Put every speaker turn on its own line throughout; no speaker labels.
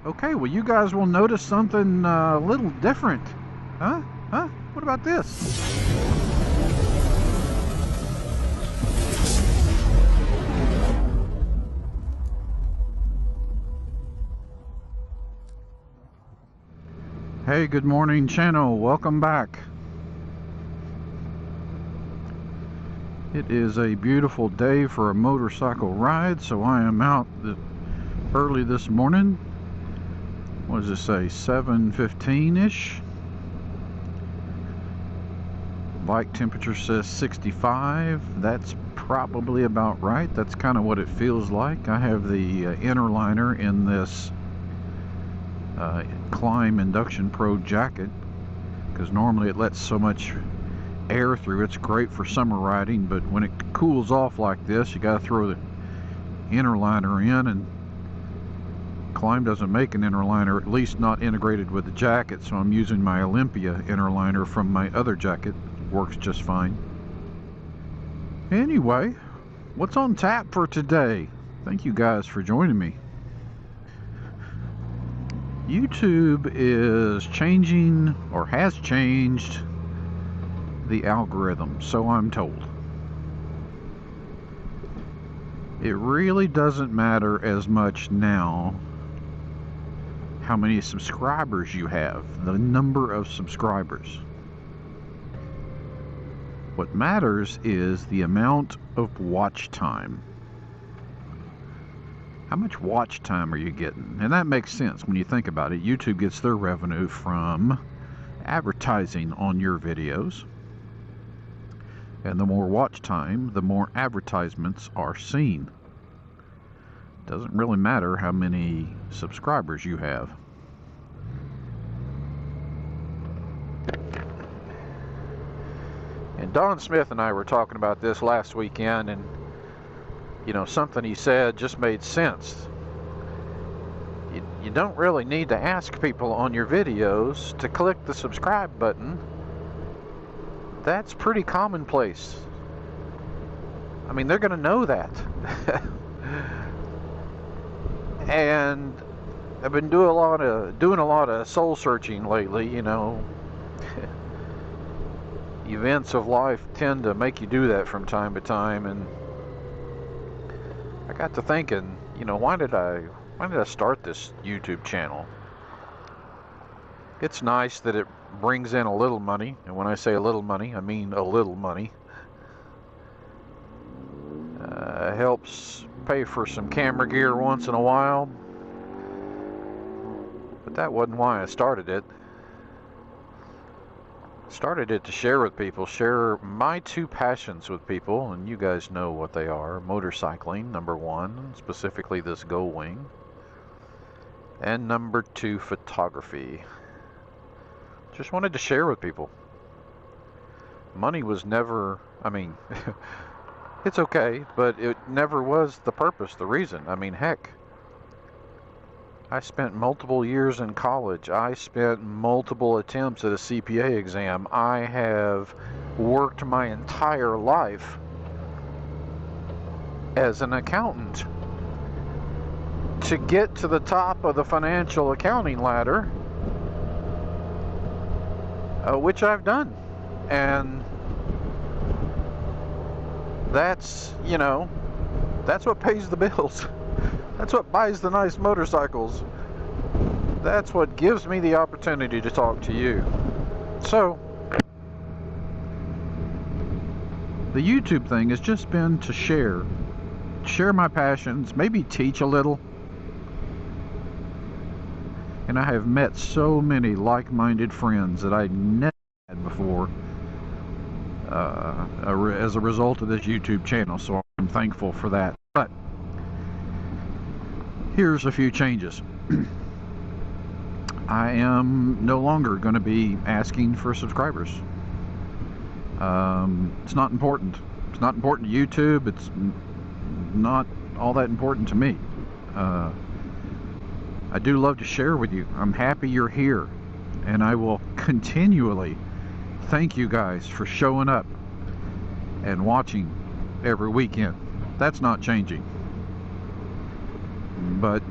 Okay, well, you guys will notice something a little different. Huh? Huh? What about this? Hey, good morning, channel. Welcome back. It is a beautiful day for a motorcycle ride, so I am out early this morning. What does it say? 7:15-ish. Bike temperature says 65. That's probably about right. That's kind of what it feels like. I have the inner liner in this Climb Induction Pro jacket because normally it lets so much air through. It's great for summer riding, but when it cools off like this, you got to throw the inner liner in, and Climb doesn't make an inner liner, at least not integrated with the jacket, so I'm using my Olympia inner liner from my other jacket. Works just fine. Anyway, what's on tap for today? Thank you guys for joining me. YouTube is changing, or has changed, the algorithm, so I'm told. It really doesn't matter as much now how many subscribers you have, the number of subscribers. What matters is the amount of watch time. How much watch time are you getting? And that makes sense when you think about it. YouTube gets their revenue from advertising on your videos. And the more watch time, the more advertisements are seen. Doesn't really matter how many subscribers you have. And Don Smith and I were talking about this last weekend, and you know, something he said just made sense. You don't really need to ask people on your videos to click the subscribe button. That's pretty commonplace. I mean, they're going to know that. And I've been doing a lot of soul searching lately, you know. Events of life tend to make you do that from time to time, and I got to thinking, you know, why did I start this YouTube channel? It's nice that it brings in a little money, and when I say a little money, I mean a little money. Helps pay for some camera gear once in a while, but that wasn't why I started it. Started it to share with people, share my two passions with people, and you guys know what they are. Motorcycling, number one, specifically this Goldwing, and number two, photography. Just wanted to share with people. Money was never, I mean, it's okay, but it never was the purpose, the reason. I mean, heck, I spent multiple years in college. I spent multiple attempts at a CPA exam. I have worked my entire life as an accountant to get to the top of the financial accounting ladder, which I've done. And that's, you know, that's what pays the bills. That's what buys the nice motorcycles. That's what gives me the opportunity to talk to you. So, the YouTube thing has just been to share my passions, maybe teach a little. And I have met so many like-minded friends that I never had before as a result of this YouTube channel, so I'm thankful for that. But here's a few changes. I am no longer going to be asking for subscribers. It's not important. It's not important to YouTube. It's not all that important to me. I do love to share with you. I'm happy you're here, and I will continually thank you guys for showing up and watching every weekend. That's not changing. But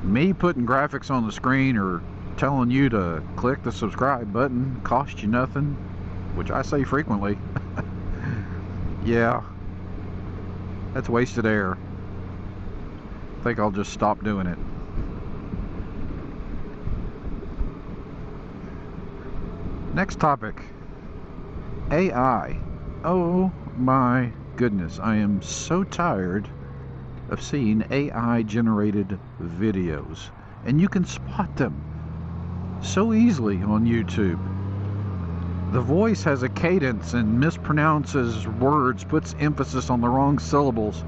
Me putting graphics on the screen or telling you to click the subscribe button cost you nothing, which I say frequently. Yeah, that's wasted air. I think I'll just stop doing it. Next topic, AI. Oh my goodness, I am so tired of seeing AI generated videos, and you can spot them so easily on YouTube. The voice has a cadence and mispronounces words, puts emphasis on the wrong syllables.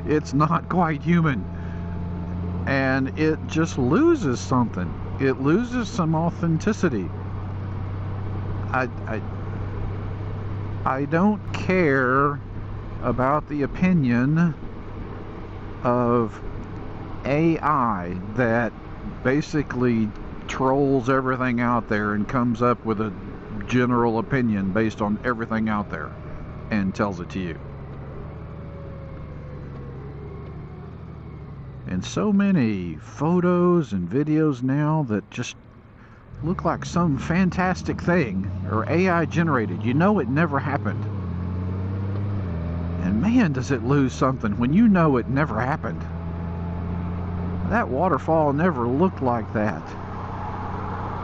It's not quite human, and it just loses something. It loses some authenticity. I don't care about the opinion of AI that basically trolls everything out there and comes up with a general opinion based on everything out there and tells it to you. And so many photos and videos now that just look like some fantastic thing or AI generated. You know it never happened. And man, does it lose something when you know it never happened. That waterfall never looked like that.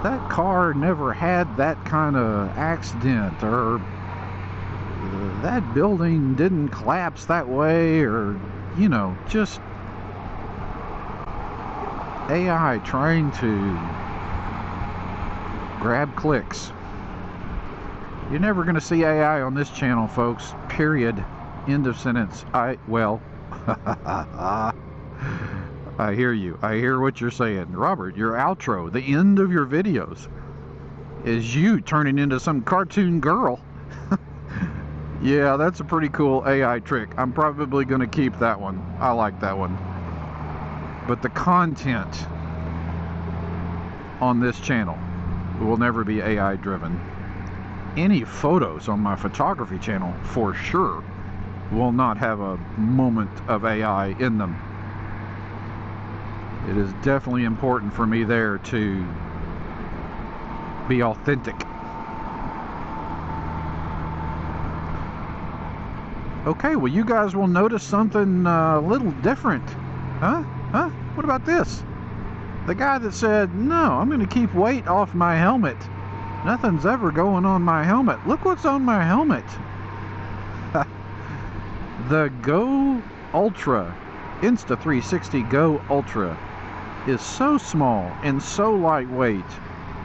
That car never had that kind of accident, or that building didn't collapse that way, or, you know, just AI trying to grab clicks. You're never going to see AI on this channel, folks. Period. End of sentence. Well, I hear you. I hear what you're saying. Robert, your outro, the end of your videos, is you turning into some cartoon girl. Yeah, that's a pretty cool AI trick. I'm probably going to keep that one. I like that one. But the content on this channel will never be AI driven. Any photos on my photography channel, for sure, will not have a moment of AI in them. It is definitely important for me there to be authentic. Okay, well, you guys will notice something a little different. Huh? What about this? The guy that said, no, I'm going to keep weight off my helmet. Nothing's ever going on my helmet. Look what's on my helmet. The Go Ultra, Insta360 Go Ultra, is so small and so lightweight.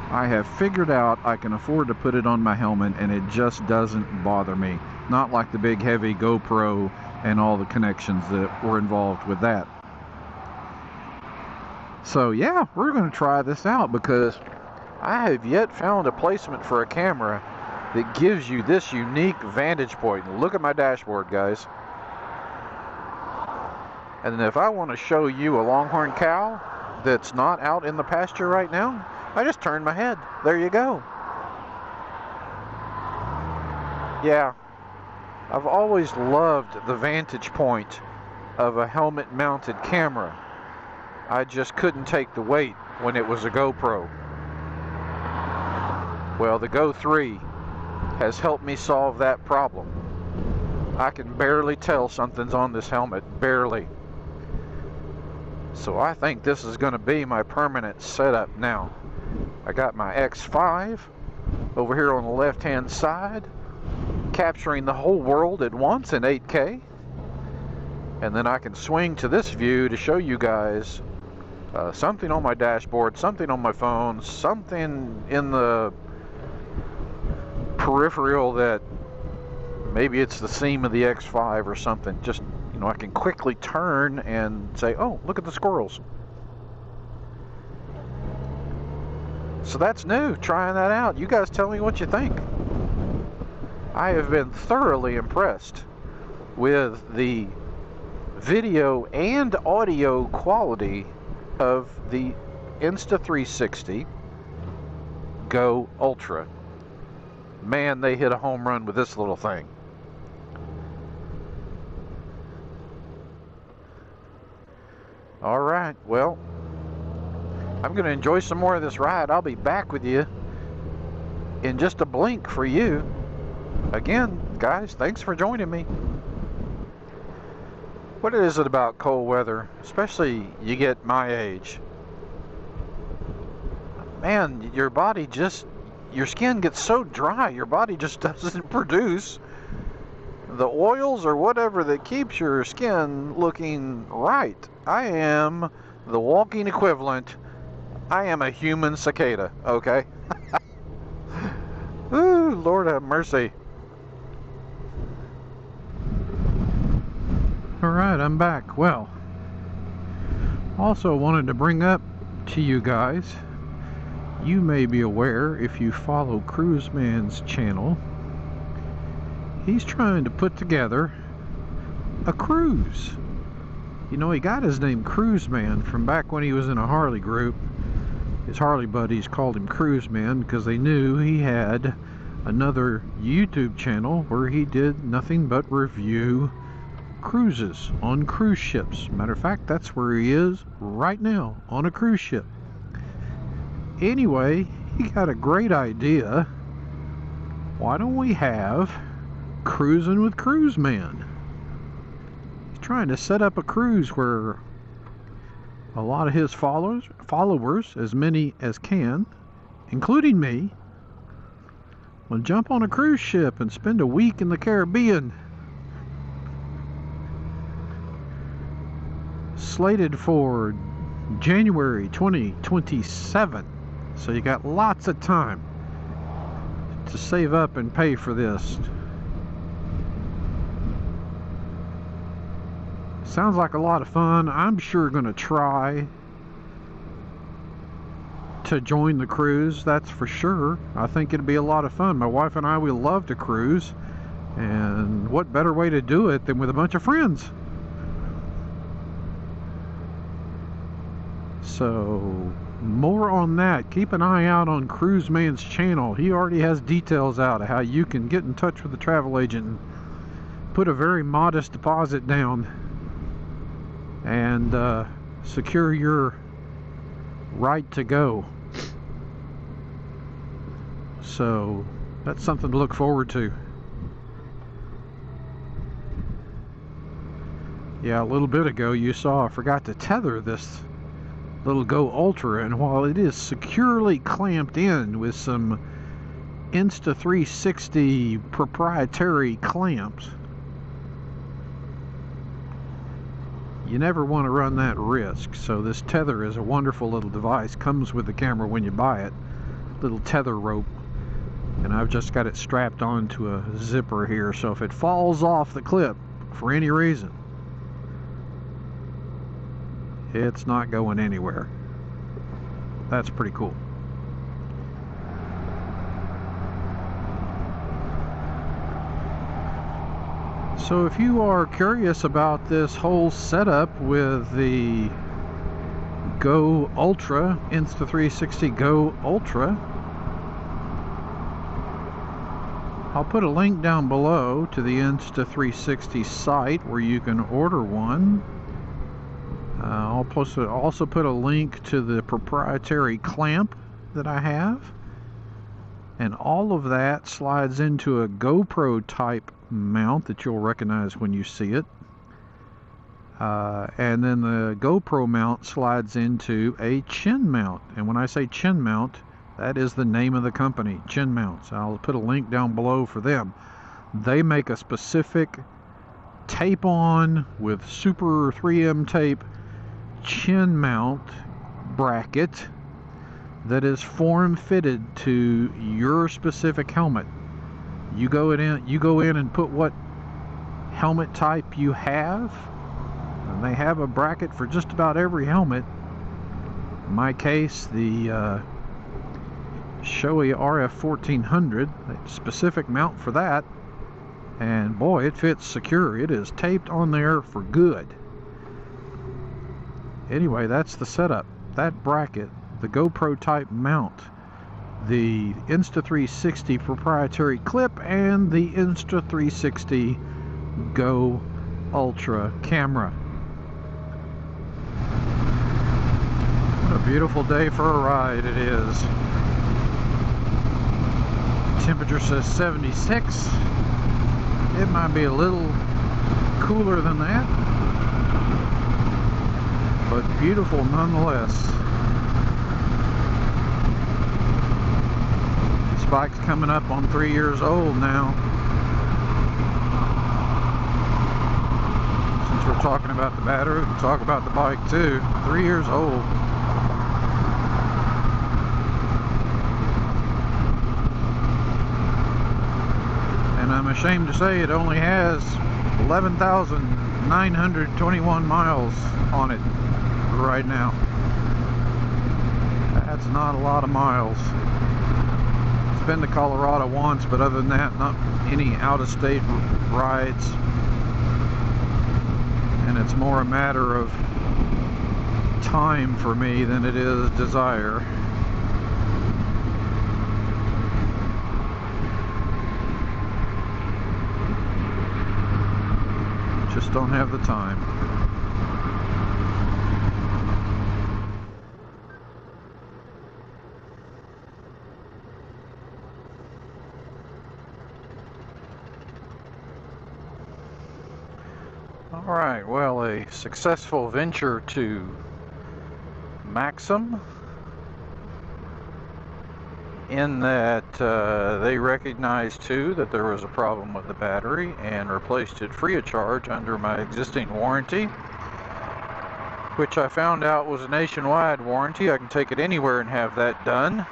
I have figured out I can afford to put it on my helmet, and it just doesn't bother me. Not like the big heavy GoPro and all the connections that were involved with that. So yeah, we're going to try this out because I have yet found a placement for a camera that gives you this unique vantage point. Look at my dashboard, guys. And if I want to show you a longhorn cow that's not out in the pasture right now, I just turn my head. There you go. Yeah, I've always loved the vantage point of a helmet-mounted camera. I just couldn't take the weight when it was a GoPro. Well, the Go 3 has helped me solve that problem. I can barely tell something's on this helmet, barely. So I think this is going to be my permanent setup now. I got my X5 over here on the left-hand side, capturing the whole world at once in 8K. And then I can swing to this view to show you guys something on my dashboard, something on my phone, something in the peripheral that maybe it's the seam of the X5 or something. Just, you know, I can quickly turn and say, oh, look at the squirrels. So that's new, trying that out. You guys tell me what you think. I have been thoroughly impressed with the video and audio quality of the Insta360 Go Ultra. Man, they hit a home run with this little thing. All right. right, well, I'm going to enjoy some more of this ride. I'll be back with you in just a blink for you. Again, guys, thanks for joining me. What is it about cold weather, especially you get my age? Man, your body just, your skin gets so dry, your body just doesn't produce the oils or whatever that keeps your skin looking right. I am the walking equivalent. I am a human cicada, okay? Ooh, Lord have mercy. Alright, I'm back. Well, also wanted to bring up to you guys, you may be aware if you follow Cruiseman's channel, he's trying to put together a cruise. You know, he got his name Cruiseman from back when he was in a Harley group. His Harley buddies called him Cruiseman because they knew he had another YouTube channel where he did nothing but review cruises on cruise ships. Matter of fact, that's where he is right now, on a cruise ship. Anyway, he got a great idea. Why don't we have Cruising with Cruiseman? He's trying to set up a cruise where a lot of his followers, as many as can, including me, will jump on a cruise ship and spend a week in the Caribbean. Slated for January 2027. So you got lots of time to save up and pay for this. Sounds like a lot of fun. I'm sure going to try to join the cruise, that's for sure. I think it'd be a lot of fun. My wife and I, we love to cruise, and what better way to do it than with a bunch of friends? So more on that. Keep an eye out on Cruiseman's channel. He already has details out of how you can get in touch with the travel agent and put a very modest deposit down and secure your right to go. So that's something to look forward to. Yeah, a little bit ago you saw I forgot to tether this little Go Ultra, and while it is securely clamped in with some Insta360 proprietary clamps, you never want to run that risk. So this tether is a wonderful little device. Comes with the camera when you buy it. Little tether rope. And I've just got it strapped onto a zipper here, so if it falls off the clip for any reason, it's not going anywhere. That's pretty cool. So if you are curious about this whole setup with the Go Ultra, Insta360 Go Ultra, I'll put a link down below to the Insta360 site where you can order one. I'll also put a link to the proprietary clamp that I have, and all of that slides into a GoPro type mount that you'll recognize when you see it, and then the GoPro mount slides into a chin mount. And when I say chin mount, that is the name of the company, Chin Mounts. I'll put a link down below for them. They make a specific tape on with super 3M tape chin mount bracket that is form fitted to your specific helmet. You go in and put what helmet type you have, and they have a bracket for just about every helmet. In my case, the Shoei RF 1400, a specific mount for that, and boy, it fits secure. It is taped on there for good. Anyway, that's the setup. That bracket, the GoPro type mount, the Insta360 proprietary clip, and the Insta360 Go Ultra camera. Beautiful day for a ride it is. Temperature says 76. It might be a little cooler than that, but beautiful nonetheless. This bike's coming up on 3 years old now. Since we're talking about the battery, we can talk about the bike too. 3 years old. And I'm ashamed to say it only has 11,921 miles on it right now. That's not a lot of miles. It's been to Colorado once, but other than that, not any out-of-state rides. And it's more a matter of time for me than it is desire. Just don't have the time. Alright, well, a successful venture to Maxxum, in that they recognized too that there was a problem with the battery and replaced it free of charge under my existing warranty, which I found out was a nationwide warranty. I can take it anywhere and have that done.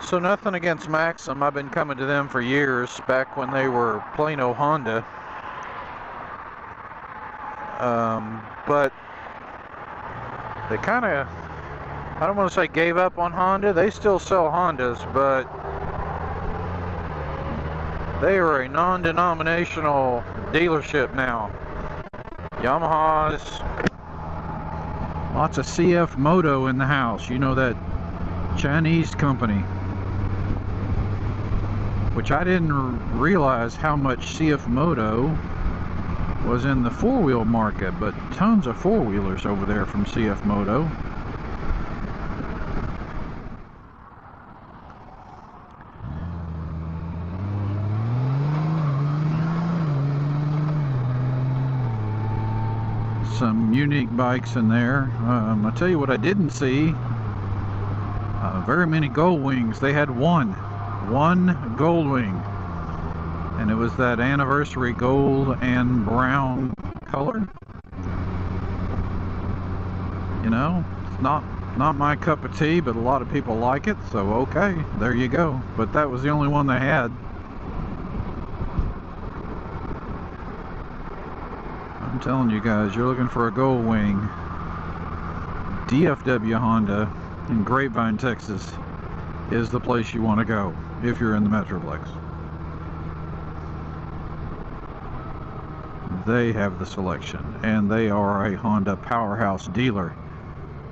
So nothing against Maxxum. I've been coming to them for years, back when they were Plano Honda. But they kind of, I don't want to say gave up on Honda. They still sell Hondas, but they are a non-denominational dealership now. Yamahas, lots of CF Moto in the house. You know, that Chinese company, which I didn't realize how much CF Moto was in the four-wheel market, but tons of four-wheelers over there from CF Moto. Some unique bikes in there. I'll tell you what I didn't see. Very many Goldwings. They had one Goldwing, and it was that anniversary gold and brown color. You know, it's not my cup of tea, but a lot of people like it, so okay, there you go. But that was the only one they had. I'm telling you guys, you're looking for a Goldwing, DFW Honda in Grapevine, Texas is the place you want to go if you're in the Metroplex. They have the selection, and they are a Honda powerhouse dealer,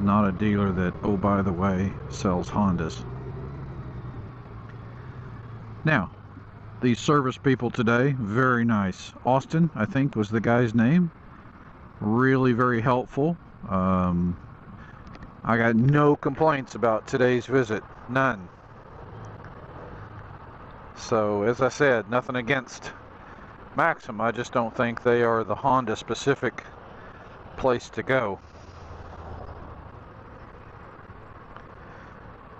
not a dealer that, oh by the way, sells Hondas. Now, these service people today, very nice. Austin, I think, was the guy's name. Really very helpful. I got no complaints about today's visit, none. So, as I said, nothing against Maxxum. I just don't think they are the Honda specific place to go.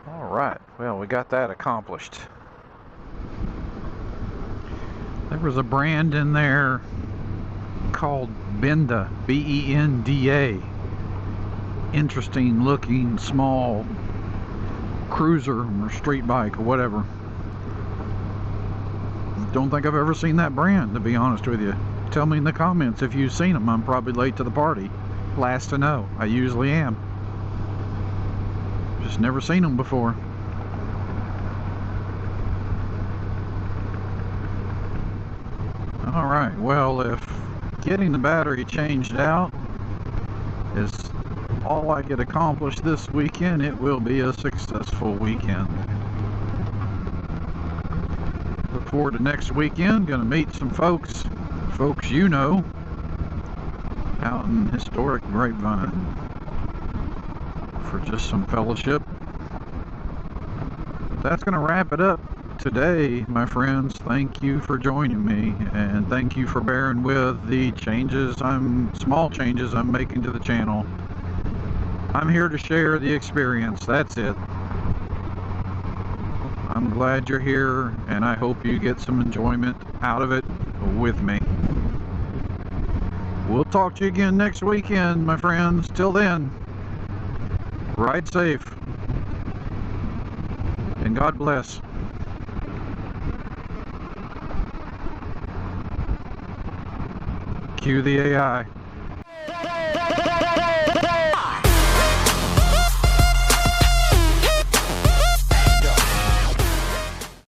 Alright, well, we got that accomplished. There was a brand in there called Benda, B-E-N-D-A. Interesting looking small cruiser or street bike or whatever. Don't think I've ever seen that brand, to be honest with you. Tell me in the comments if you've seen them. I'm probably late to the party. Last to know. I usually am. Just never seen them before. Alright, well, if getting the battery changed out is all I get accomplished this weekend, it will be a successful weekend. Look forward to next weekend. Gonna meet some folks you know. out in historic Grapevine for just some fellowship. That's going to wrap it up today, my friends. Thank you for joining me, and thank you for bearing with the small changes I'm making to the channel. I'm here to share the experience. That's it. I'm glad you're here, and I hope you get some enjoyment out of it with me. We'll talk to you again next weekend, my friends. Till then, ride safe, and God bless. Cue the AI.